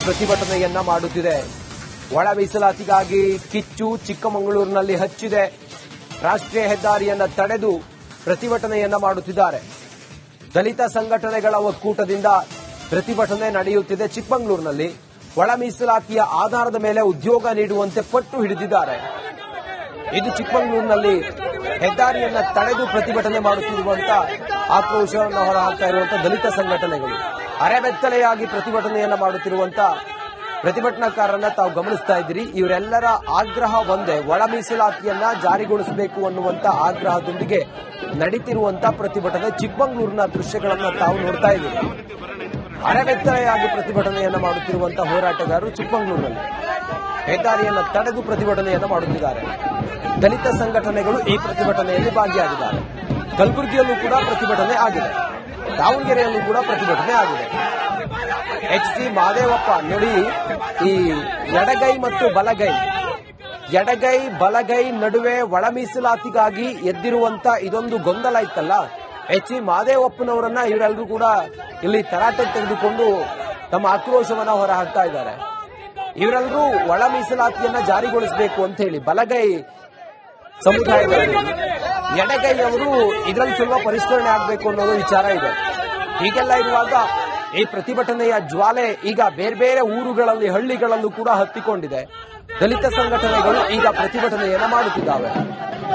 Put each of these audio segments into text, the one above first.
ಪ್ರತಿಭಟನೆಯನ್ನ ಮಾಡುತ್ತಿದೆ. ಒಳ ಮೀಸಲಾತಿಗಾಗಿ ಕಿಚ್ಚು ಚಿಕ್ಕಮಗಳೂರಿನಲ್ಲಿ ಹಚ್ಚಿದೆ. ರಾಷ್ಟ್ರೀಯ ಹೆದ್ದಾರಿಯನ್ನ ತಡೆದು ಪ್ರತಿಭಟನೆಯನ್ನ ಮಾಡುತ್ತಿದ್ದಾರೆ. ದಲಿತ ಸಂಘಟನೆಗಳ ಒಕ್ಕೂಟದಿಂದ ಪ್ರತಿಭಟನೆ ನಡೆಯುತ್ತಿದೆ. ಚಿಕ್ಕಮಗಳೂರಿನಲ್ಲಿ ಒಳ ಮೀಸಲಾತಿಯ ಆಧಾರದ ಮೇಲೆ ಉದ್ಯೋಗ ನೀಡುವಂತೆ ಪಟ್ಟು ಹಿಡಿದಿದ್ದಾರೆ. ಇದು ಚಿಕ್ಕಮಗಳೂರಿನಲ್ಲಿ ಹೆದ್ದಾರಿಯನ್ನ ತಡೆದು ಪ್ರತಿಭಟನೆ ಮಾಡುತ್ತಿರುವಂತ ಆಕ್ರೋಶವನ್ನು ಹೊರಹಾಕ್ತಾ ಇರುವಂತಹ ದಲಿತ ಸಂಘಟನೆಗಳು ಅರೆಬೆತ್ತಲೆಯಾಗಿ ಪ್ರತಿಭಟನೆಯನ್ನ ಮಾಡುತ್ತಿರುವಂತ ಪ್ರತಿಭಟನಾಕಾರರನ್ನ ತಾವು ಗಮನಿಸ್ತಾ ಇದ್ದೀರಿ. ಇವರೆಲ್ಲರ ಆಗ್ರಹ ಒಂದೇ, ಒಳ ಮೀಸಲಾತಿಯನ್ನ ಜಾರಿಗೊಳಿಸಬೇಕು ಅನ್ನುವಂತ ಆಗ್ರಹದೊಂದಿಗೆ ನಡೀತಿರುವಂತ ಪ್ರತಿಭಟನೆ. ಚಿಕ್ಕಮಗಳೂರಿನ ದೃಶ್ಯಗಳನ್ನ ತಾವು ನೋಡ್ತಾ ಇದ್ದೀರಿ. ಅರೆಬೆತ್ತಲೆಯಾಗಿ ಪ್ರತಿಭಟನೆಯನ್ನ ಮಾಡುತ್ತಿರುವಂತಹ ಹೋರಾಟಗಾರರು ಚಿಕ್ಕಮಗಳೂರಿನಲ್ಲಿ ಹೆದ್ದಾರಿಯನ್ನ ತಡೆದು ಪ್ರತಿಭಟನೆಯನ್ನ ಮಾಡುತ್ತಿದ್ದಾರೆ. ದಲಿತ ಸಂಘಟನೆಗಳು ಈ ಪ್ರತಿಭಟನೆಯಲ್ಲಿ ಭಾಗಿಯಾಗಿದ್ದಾರೆ. ಕಲಬುರಗಿಯಲ್ಲೂ ಕೂಡ ಪ್ರತಿಭಟನೆ ಆಗಿದೆ. ದಾವಣಗೆರೆಯಲ್ಲೂ ಕೂಡ ಪ್ರತಿಭಟನೆ ಆಗಿದೆ. ಎಚ್.ಸಿ. ಮಹದೇವಪ್ಪ ನೋಡಿ, ಈ ಎಡಗೈ ಮತ್ತು ಬಲಗೈ ನಡುವೆ ಒಳ ಮೀಸಲಾತಿಗಾಗಿ ಎದ್ದಿರುವಂತ ಇದೊಂದು ಗೊಂದಲ ಇತ್ತಲ್ಲ, ಎಚ್.ಸಿ. ಮಹದೇವಪ್ಪನವರನ್ನ ಇವರೆಲ್ಲರೂ ಕೂಡ ಇಲ್ಲಿ ತರಾಟೆ ತೆಗೆದುಕೊಂಡು ತಮ್ಮ ಆಕ್ರೋಶವನ್ನ ಹೊರಹಾಕ್ತಾ ಇದ್ದಾರೆ. ಇವರೆಲ್ಲರೂ ಒಳ ಮೀಸಲಾತಿಯನ್ನ ಜಾರಿಗೊಳಿಸಬೇಕು ಅಂತ ಹೇಳಿ ಬಲಗೈ ಸಮುದಾಯದಲ್ಲಿ, ಎಡಗೈ ಅವರು ಇದರಲ್ಲಿ ಸ್ವಲ್ಪ ಪರಿಷ್ಕರಣೆ ಆಗಬೇಕು ಅನ್ನೋದು ವಿಚಾರ ಇದೆ. ಹೀಗೆಲ್ಲ ಇರುವಾಗ ಈ ಪ್ರತಿಭಟನೆಯ ಜ್ವಾಲೆ ಈಗ ಬೇರೆ ಬೇರೆ ಊರುಗಳಲ್ಲಿ, ಹಳ್ಳಿಗಳಲ್ಲೂ ಕೂಡ ಹತ್ತಿಕೊಂಡಿದೆ. ದಲಿತ ಸಂಘಟನೆಗಳು ಈಗ ಪ್ರತಿಭಟನೆಯನ್ನ ಮಾಡುತ್ತಿದ್ದಾವೆ.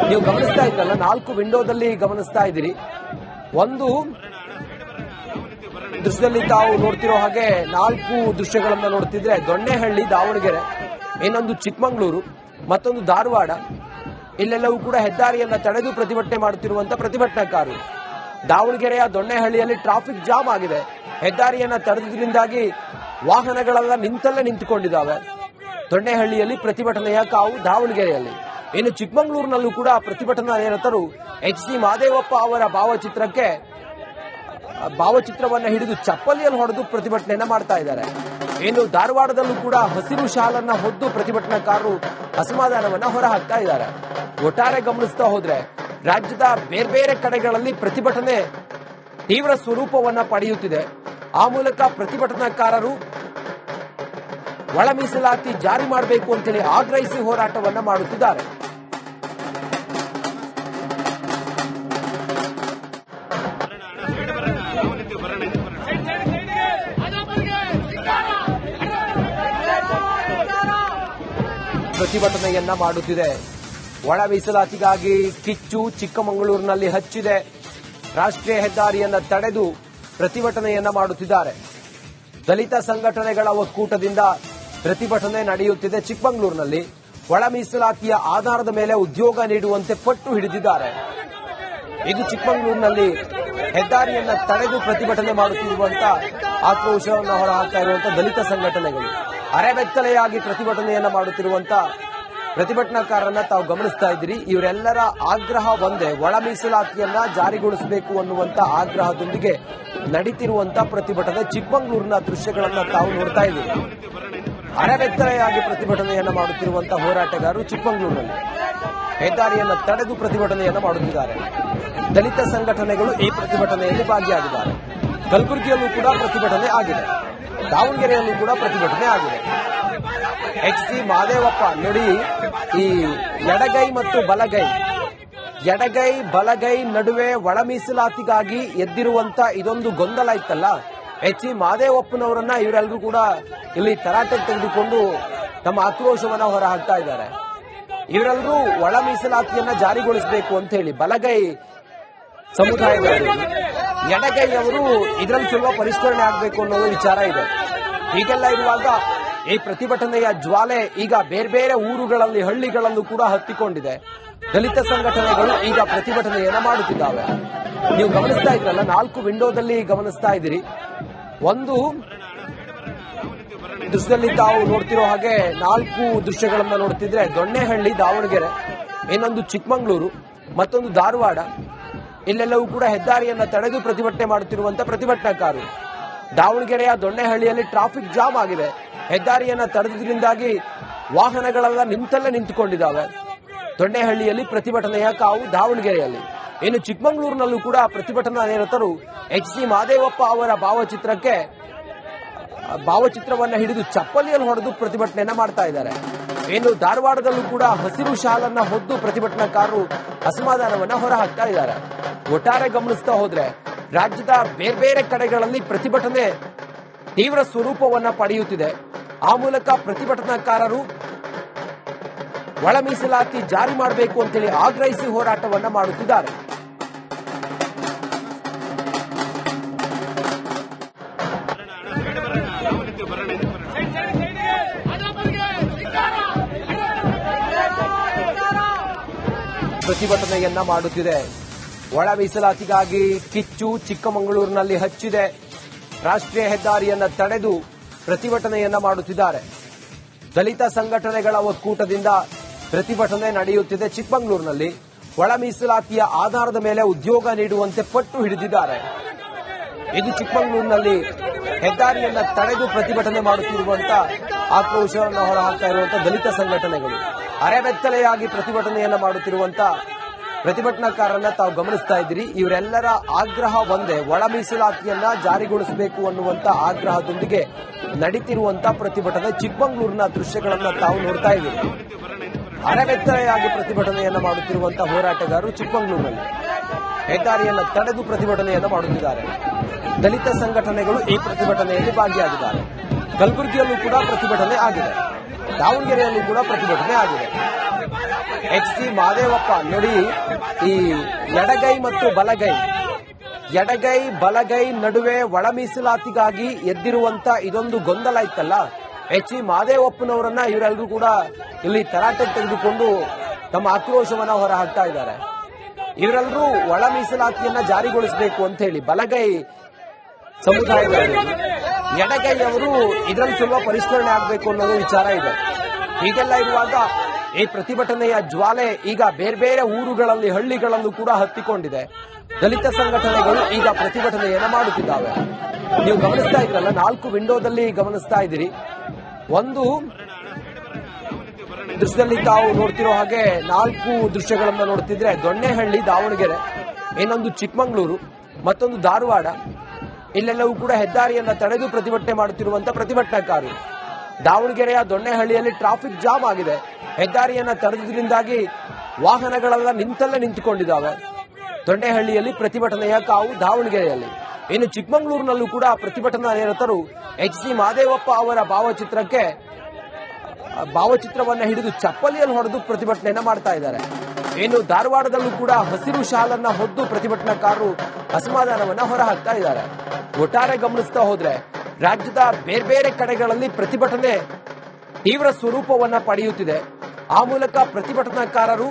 ನೀವು ಗಮನಿಸ್ತಾ ಇದ್ದಲ್ಲ, 4 ವಿಂಡೋದಲ್ಲಿ ಗಮನಿಸ್ತಾ ಇದ್ದೀರಿ. ಒಂದು ದೃಶ್ಯದಲ್ಲಿ ತಾವು ನೋಡ್ತಿರೋ ಹಾಗೆ 4 ದೃಶ್ಯಗಳನ್ನ ನೋಡ್ತಿದ್ರೆ ದೊಣ್ಣೆಹಳ್ಳಿ ದಾವಣಗೆರೆ, ಇನ್ನೊಂದು ಚಿಕ್ಕಮಗಳೂರು, ಮತ್ತೊಂದು ಧಾರವಾಡ. ಇಲ್ಲೆಲ್ಲವೂ ಕೂಡ ಹೆದ್ದಾರಿಯನ್ನ ತಡೆದು ಪ್ರತಿಭಟನೆ ಮಾಡುತ್ತಿರುವಂತಹ ಪ್ರತಿಭಟನಾಕಾರರು. ದಾವಣಗೆರೆಯ ದೊಣ್ಣೆಹಳ್ಳಿಯಲ್ಲಿ ಟ್ರಾಫಿಕ್ ಜಾಮ್ ಆಗಿದೆ. ಹೆದ್ದಾರಿಯನ್ನ ತಡೆದ್ರಿಂದಾಗಿ ವಾಹನಗಳೆಲ್ಲ ನಿಂತಲ್ಲೇ ನಿಂತುಕೊಂಡಿದ್ದಾವೆ. ದೊಣ್ಣೆಹಳ್ಳಿಯಲ್ಲಿ ಪ್ರತಿಭಟನೆಯ ಕಾವು ದಾವಣಗೆರೆಯಲ್ಲಿ. ಇನ್ನು ಚಿಕ್ಕಮಗಳೂರಿನಲ್ಲೂ ಕೂಡ ಪ್ರತಿಭಟನಾ ನಿರತರು ಎಚ್.ಸಿ. ಮಹದೇವಪ್ಪ ಅವರ ಭಾವಚಿತ್ರವನ್ನ ಹಿಡಿದು ಚಪ್ಪಲಿಯಲ್ಲಿ ಹೊಡೆದು ಪ್ರತಿಭಟನೆಯನ್ನ ಮಾಡ್ತಾ ಇದ್ದಾರೆ. ಇನ್ನು ಧಾರವಾಡದಲ್ಲೂ ಕೂಡ ಹಸಿರು ಶಾಲನ್ನ ಹೊದ್ದು ಪ್ರತಿಭಟನಾಕಾರರು ಅಸಮಾಧಾನವನ್ನ ಹೊರಹಾಕ್ತಾ ಇದ್ದಾರೆ. ಒಟ್ಟಾರೆ ಗಮನಿಸ್ತಾ ಹೋದ್ರೆ ರಾಜ್ಯದ ಬೇರೆ ಬೇರೆ ಕಡೆಗಳಲ್ಲಿ ಪ್ರತಿಭಟನೆ ತೀವ್ರ ಸ್ವರೂಪವನ್ನ ಪಡೆಯುತ್ತಿದೆ. ಆ ಮೂಲಕ ಪ್ರತಿಭಟನಾಕಾರರು ಒಳ ಮೀಸಲಾತಿ ಜಾರಿ ಮಾಡಬೇಕು ಅಂತೇಳಿ ಆಗ್ರಹಿಸಿ ಹೋರಾಟವನ್ನ ಮಾಡುತ್ತಿದ್ದಾರೆ. ಪ್ರತಿಭಟನೆಯನ್ನ ಮಾಡುತ್ತಿದೆ. ಒಳ ಮೀಸಲಾತಿಗಾಗಿ ಕಿಚ್ಚು ಚಿಕ್ಕಮಗಳೂರಿನಲ್ಲಿ ಹಚ್ಚಿದೆ. ರಾಷ್ಟ್ರೀಯ ಹೆದ್ದಾರಿಯನ್ನ ತಡೆದು ಪ್ರತಿಭಟನೆಯನ್ನ ಮಾಡುತ್ತಿದ್ದಾರೆ. ದಲಿತ ಸಂಘಟನೆಗಳ ಒಕ್ಕೂಟದಿಂದ ಪ್ರತಿಭಟನೆ ನಡೆಯುತ್ತಿದೆ. ಚಿಕ್ಕಮಗಳೂರಿನಲ್ಲಿ ಒಳ ಮೀಸಲಾತಿಯ ಆಧಾರದ ಮೇಲೆ ಉದ್ಯೋಗ ನೀಡುವಂತೆ ಪಟ್ಟು ಹಿಡಿದಿದ್ದಾರೆ. ಇದು ಚಿಕ್ಕಮಗಳೂರಿನಲ್ಲಿ ಹೆದ್ದಾರಿಯನ್ನ ತಡೆದು ಪ್ರತಿಭಟನೆ ಮಾಡುತ್ತಿರುವಂತ ಆಕ್ರೋಶವನ್ನು ಹೊರಹಾಕ್ತಾ ಇರುವಂತಹ ದಲಿತ ಸಂಘಟನೆಗಳು ಅರೆಬೆತ್ತಲೆಯಾಗಿ ಪ್ರತಿಭಟನೆಯನ್ನ ಮಾಡುತ್ತಿರುವಂತ ಪ್ರತಿಭಟನಾಕಾರರನ್ನ ತಾವು ಗಮನಿಸ್ತಾ ಇದ್ದೀರಿ. ಇವರೆಲ್ಲರ ಆಗ್ರಹ ಒಂದೇ, ಒಳ ಮೀಸಲಾತಿಯನ್ನ ಜಾರಿಗೊಳಿಸಬೇಕು ಅನ್ನುವಂತ ಆಗ್ರಹದೊಂದಿಗೆ ನಡೀತಿರುವಂತ ಪ್ರತಿಭಟನೆ. ಚಿಕ್ಕಮಗಳೂರಿನ ದೃಶ್ಯಗಳನ್ನ ತಾವು ನೋಡ್ತಾ ಇದ್ದೀರಿ. ಅರೆಬೆತ್ತಲೆಯಾಗಿ ಪ್ರತಿಭಟನೆಯನ್ನ ಮಾಡುತ್ತಿರುವಂತಹ ಹೋರಾಟಗಾರರು ಚಿಕ್ಕಮಗಳೂರಿನಲ್ಲಿ ಹೆದ್ದಾರಿಯನ್ನ ತಡೆದು ಪ್ರತಿಭಟನೆಯನ್ನ ಮಾಡುತ್ತಿದ್ದಾರೆ. ದಲಿತ ಸಂಘಟನೆಗಳು ಈ ಪ್ರತಿಭಟನೆಯಲ್ಲಿ ಭಾಗಿಯಾಗಿದ್ದಾರೆ. ಕಲಬುರಗಿಯಲ್ಲೂ ಕೂಡ ಪ್ರತಿಭಟನೆ ಆಗಿದೆ. ದಾವಣಗೆರೆಯಲ್ಲೂ ಕೂಡ ಪ್ರತಿಭಟನೆ ಆಗಿದೆ. ಎಚ್.ಸಿ. ಮಹದೇವಪ್ಪ ನೋಡಿ, ಈ ಎಡಗೈ ಮತ್ತು ಬಲಗೈ ನಡುವೆ ಒಳ ಮೀಸಲಾತಿಗಾಗಿ ಎದ್ದಿರುವಂತ ಇದೊಂದು ಗೊಂದಲ ಇತ್ತಲ್ಲ, ಎಚ್.ಸಿ. ಮಹದೇವಪ್ಪನವರನ್ನ ಇವರೆಲ್ಲರೂ ಕೂಡ ಇಲ್ಲಿ ತರಾಟೆ ತೆಗೆದುಕೊಂಡು ತಮ್ಮ ಆಕ್ರೋಶವನ್ನ ಹೊರಹಾಕ್ತಾ ಇದ್ದಾರೆ. ಇವರೆಲ್ಲರೂ ಒಳ ಮೀಸಲಾತಿಯನ್ನ ಜಾರಿಗೊಳಿಸಬೇಕು ಅಂತ ಹೇಳಿ ಬಲಗೈ ಸಮುದಾಯದಲ್ಲಿ, ಎಡಗೈ ಅವರು ಇದರಲ್ಲಿ ಸ್ವಲ್ಪ ಪರಿಷ್ಕರಣೆ ಆಗಬೇಕು ಅನ್ನೋದು ವಿಚಾರ ಇದೆ. ಹೀಗೆಲ್ಲ ಇರುವಾಗ ಈ ಪ್ರತಿಭಟನೆಯ ಜ್ವಾಲೆ ಈಗ ಬೇರೆ ಬೇರೆ ಊರುಗಳಲ್ಲಿ, ಹಳ್ಳಿಗಳಲ್ಲೂ ಕೂಡ ಹತ್ತಿಕೊಂಡಿದೆ. ದಲಿತ ಸಂಘಟನೆಗಳು ಈಗ ಪ್ರತಿಭಟನೆಯನ್ನ ಮಾಡುತ್ತಿದ್ದಾವೆ. ನೀವು ಗಮನಿಸ್ತಾ ಇದ್ರಲ್ಲ, 4 ವಿಂಡೋದಲ್ಲಿ ಗಮನಿಸ್ತಾ ಇದ್ದೀರಿ. ಒಂದು ದೃಶ್ಯದಲ್ಲಿ ತಾವು ನೋಡ್ತಿರೋ ಹಾಗೆ 4 ದೃಶ್ಯಗಳನ್ನ ನೋಡ್ತಿದ್ರೆ ದೊಣ್ಣೆಹಳ್ಳಿ ದಾವಣಗೆರೆ, ಇನ್ನೊಂದು ಚಿಕ್ಕಮಗಳೂರು, ಮತ್ತೊಂದು ಧಾರವಾಡ. ಇಲ್ಲೆಲ್ಲವೂ ಕೂಡ ಹೆದ್ದಾರಿಯನ್ನ ತಡೆದು ಪ್ರತಿಭಟನೆ ಮಾಡುತ್ತಿರುವಂತಹ ಪ್ರತಿಭಟನಾಕಾರರು. ದಾವಣಗೆರೆಯ ದೊಣ್ಣೆಹಳ್ಳಿಯಲ್ಲಿ ಟ್ರಾಫಿಕ್ ಜಾಮ್ ಆಗಿದೆ. ಹೆದ್ದಾರಿಯನ್ನ ತಡೆದ್ರಿಂದಾಗಿ ವಾಹನಗಳೆಲ್ಲ ನಿಂತಲ್ಲೇ ನಿಂತುಕೊಂಡಿದ್ದಾವೆ. ದೊಣ್ಣೆಹಳ್ಳಿಯಲ್ಲಿ ಪ್ರತಿಭಟನೆಯ ಕಾವು ದಾವಣಗೆರೆಯಲ್ಲಿ. ಇನ್ನು ಚಿಕ್ಕಮಗಳೂರಿನಲ್ಲೂ ಕೂಡ ಪ್ರತಿಭಟನಾ ನಿರತರು ಎಚ್.ಸಿ. ಮಹದೇವಪ್ಪ ಅವರ ಭಾವಚಿತ್ರಕ್ಕೆ ಭಾವಚಿತ್ರವನ್ನ ಹಿಡಿದು ಚಪ್ಪಲಿಯಲ್ಲಿ ಹೊಡೆದು ಪ್ರತಿಭಟನೆಯನ್ನ ಮಾಡ್ತಾ ಇದ್ದಾರೆ. ಇನ್ನು ಧಾರವಾಡದಲ್ಲೂ ಕೂಡ ಹಸಿರು ಶಾಲನ್ನ ಹೊದ್ದು ಪ್ರತಿಭಟನಾಕಾರರು ಅಸಮಾಧಾನವನ್ನ ಹೊರಹಾಕ್ತಾ ಇದ್ದಾರೆ. ಒಟ್ಟಾರೆ ಗಮನಿಸ್ತಾ ಹೋದ್ರೆ ರಾಜ್ಯದ ಬೇರೆ ಬೇರೆ ಕಡೆಗಳಲ್ಲಿ ಪ್ರತಿಭಟನೆ ತೀವ್ರ ಸ್ವರೂಪವನ್ನ ಪಡೆಯುತ್ತಿದೆ. ಆ ಮೂಲಕ ಪ್ರತಿಭಟನಾಕಾರರು ಒಳ ಮೀಸಲಾತಿ ಜಾರಿ ಮಾಡಬೇಕು ಅಂತೇಳಿ ಆಗ್ರಹಿಸಿ ಹೋರಾಟವನ್ನ ಮಾಡುತ್ತಿದ್ದಾರೆ. ಪ್ರತಿಭಟನೆಯನ್ನ ಮಾಡುತ್ತಿದೆ. ಒಳ ಮೀಸಲಾತಿಗಾಗಿ ಕಿಚ್ಚು ಚಿಕ್ಕಮಗಳೂರಿನಲ್ಲಿ ಹಚ್ಚಿದೆ. ರಾಷ್ಟ್ರೀಯ ಹೆದ್ದಾರಿಯನ್ನ ತಡೆದು ಪ್ರತಿಭಟನೆಯನ್ನ ಮಾಡುತ್ತಿದ್ದಾರೆ. ದಲಿತ ಸಂಘಟನೆಗಳ ಒಕ್ಕೂಟದಿಂದ ಪ್ರತಿಭಟನೆ ನಡೆಯುತ್ತಿದೆ. ಚಿಕ್ಕಮಗಳೂರಿನಲ್ಲಿ ಒಳ ಮೀಸಲಾತಿಯ ಆಧಾರದ ಮೇಲೆ ಉದ್ಯೋಗ ನೀಡುವಂತೆ ಪಟ್ಟು ಹಿಡಿದಿದ್ದಾರೆ. ಇದು ಚಿಕ್ಕಮಗಳೂರಿನಲ್ಲಿ ಹೆದ್ದಾರಿಯನ್ನ ತಡೆದು ಪ್ರತಿಭಟನೆ ಮಾಡುತ್ತಿರುವಂತಹ ಆಕ್ರೋಶವನ್ನು ಹೊರಹಾಕ್ತಾ ಇರುವಂತಹ ದಲಿತ ಸಂಘಟನೆಗಳು ಅರೆಬೆತ್ತಲೆಯಾಗಿ ಪ್ರತಿಭಟನೆಯನ್ನ ಮಾಡುತ್ತಿರುವಂತಹ ಪ್ರತಿಭಟನಾಕಾರರನ್ನ ತಾವು ಗಮನಿಸ್ತಾ ಇದ್ದೀರಿ. ಇವರೆಲ್ಲರ ಆಗ್ರಹ ಒಂದೇ, ಒಳ ಮೀಸಲಾತಿಯನ್ನ ಜಾರಿಗೊಳಿಸಬೇಕು ಅನ್ನುವಂತ ಆಗ್ರಹದೊಂದಿಗೆ ನಡೀತಿರುವಂತಹ ಪ್ರತಿಭಟನೆ. ಚಿಕ್ಕಮಗಳೂರಿನ ದೃಶ್ಯಗಳನ್ನ ತಾವು ನೋಡ್ತಾ ಇದ್ದೀರಿ. ಅರೆಬೆತ್ತಲೆಯಾಗಿ ಪ್ರತಿಭಟನೆಯನ್ನ ಮಾಡುತ್ತಿರುವಂತಹ ಹೋರಾಟಗಾರರು ಚಿಕ್ಕಮಗಳೂರಿನಲ್ಲಿ ಹೆದ್ದಾರಿಯನ್ನ ತಡೆದು ಪ್ರತಿಭಟನೆಯನ್ನ ಮಾಡುತ್ತಿದ್ದಾರೆ. ದಲಿತ ಸಂಘಟನೆಗಳು ಈ ಪ್ರತಿಭಟನೆಯಲ್ಲಿ ಭಾಗಿಯಾಗಿದ್ದಾರೆ. ಕಲಬುರಗಿಯಲ್ಲೂ ಕೂಡ ಪ್ರತಿಭಟನೆ ಆಗಿದೆ. ದಾವಣಗೆರೆಯಲ್ಲೂ ಕೂಡ ಪ್ರತಿಭಟನೆ ಆಗಿದೆ. ಎಚ್.ಸಿ. ಮಹದೇವಪ್ಪ ನೋಡಿ, ಈ ಎಡಗೈ ಮತ್ತು ಬಲಗೈ ನಡುವೆ ಒಳ ಮೀಸಲಾತಿಗಾಗಿ ಎದ್ದಿರುವಂತ ಇದೊಂದು ಗೊಂದಲ ಇತ್ತಲ್ಲ, ಎಚ್.ಸಿ. ಮಹದೇವಪ್ಪನವರನ್ನ ಇವರೆಲ್ಲರೂ ಕೂಡ ಇಲ್ಲಿ ತರಾಟೆ ತೆಗೆದುಕೊಂಡು ತಮ್ಮ ಆಕ್ರೋಶವನ್ನ ಹೊರಹಾಕ್ತಾ ಇದ್ದಾರೆ. ಇವರೆಲ್ಲರೂ ಒಳ ಮೀಸಲಾತಿಯನ್ನ ಜಾರಿಗೊಳಿಸಬೇಕು ಅಂತ ಹೇಳಿ ಬಲಗೈ ಸಮುದಾಯದವರು, ಎಡಗೈ ಅವರು ಇದರಲ್ಲಿ ಸ್ವಲ್ಪ ಪರಿಷ್ಕರಣೆ ಆಗಬೇಕು ಅನ್ನೋದು ವಿಚಾರ ಇದೆ. ಹೀಗೆಲ್ಲ ಇರುವಾಗ ಈ ಪ್ರತಿಭಟನೆಯ ಜ್ವಾಲೆ ಈಗ ಬೇರೆ ಬೇರೆ ಊರುಗಳಲ್ಲಿ ಹಳ್ಳಿಗಳಲ್ಲೂ ಕೂಡ ಹತ್ತಿಕೊಂಡಿದೆ. ದಲಿತ ಸಂಘಟನೆಗಳು ಈಗ ಪ್ರತಿಭಟನೆಯನ್ನ ಮಾಡುತ್ತಿದ್ದಾವೆ. ನೀವು ಗಮನಿಸ್ತಾ ಇದ್ರಲ್ಲ, 4 ವಿಂಡೋದಲ್ಲಿ ಗಮನಿಸ್ತಾ ಇದ್ದೀರಿ. ಒಂದು ದೃಶ್ಯದಲ್ಲಿ ತಾವು ನೋಡ್ತಿರೋ ಹಾಗೆ 4 ದೃಶ್ಯಗಳನ್ನ ನೋಡ್ತಿದ್ರೆ ದೊಣ್ಣೆಹಳ್ಳಿ ದಾವಣಗೆರೆ, ಇನ್ನೊಂದು ಚಿಕ್ಕಮಗಳೂರು, ಮತ್ತೊಂದು ಧಾರವಾಡ. ಇಲ್ಲೆಲ್ಲವೂ ಕೂಡ ಹೆದ್ದಾರಿಯನ್ನ ತಡೆದು ಪ್ರತಿಭಟನೆ ಮಾಡುತ್ತಿರುವಂತಹ ಪ್ರತಿಭಟನಾಕಾರರು. ದಾವಣಗೆರೆಯ ದೊಣ್ಣೆಹಳ್ಳಿಯಲ್ಲಿ ಟ್ರಾಫಿಕ್ ಜಾಮ್ ಆಗಿದೆ. ಹೆದ್ದಾರಿಯನ್ನ ತಡೆದ್ರಿಂದಾಗಿ ವಾಹನಗಳೆಲ್ಲ ನಿಂತುಕೊಂಡಿದ್ದಾವೆ. ದೊಣ್ಣೆಹಳ್ಳಿಯಲ್ಲಿ ಪ್ರತಿಭಟನೆಯ ಕಾವು ದಾವಣಗೆರೆಯಲ್ಲಿ. ಇನ್ನು ಚಿಕ್ಕಮಗಳೂರಿನಲ್ಲೂ ಕೂಡ ಪ್ರತಿಭಟನಾ ನಿರತರು ಎಚ್.ಸಿ. ಮಹದೇವಪ್ಪ ಅವರ ಭಾವಚಿತ್ರವನ್ನ ಹಿಡಿದು ಚಪ್ಪಲಿಯಲ್ಲಿ ಹೊಡೆದು ಪ್ರತಿಭಟನೆಯನ್ನ ಮಾಡ್ತಾ ಇದ್ದಾರೆ. ಇನ್ನು ಧಾರವಾಡದಲ್ಲೂ ಕೂಡ ಹಸಿರು ಶಾಲನ್ನ ಹೊದ್ದು ಪ್ರತಿಭಟನಾಕಾರರು ಅಸಮಾಧಾನವನ್ನ ಹೊರಹಾಕ್ತಾ ಇದ್ದಾರೆ. ಒಟ್ಟಾರೆ ಗಮನಿಸ್ತಾ ಹೋದ್ರೆ ರಾಜ್ಯದ ಬೇರೆ ಬೇರೆ ಕಡೆಗಳಲ್ಲಿ ಪ್ರತಿಭಟನೆ ತೀವ್ರ ಸ್ವರೂಪವನ್ನ ಪಡೆಯುತ್ತಿದೆ. ಆ ಮೂಲಕ ಪ್ರತಿಭಟನಾಕಾರರು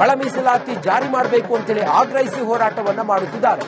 ಒಳ ಮೀಸಲಾತಿ ಜಾರಿ ಮಾಡಬೇಕು ಅಂತೇಳಿ ಆಗ್ರಹಿಸಿ ಹೋರಾಟವನ್ನ ಮಾಡುತ್ತಿದ್ದಾರೆ.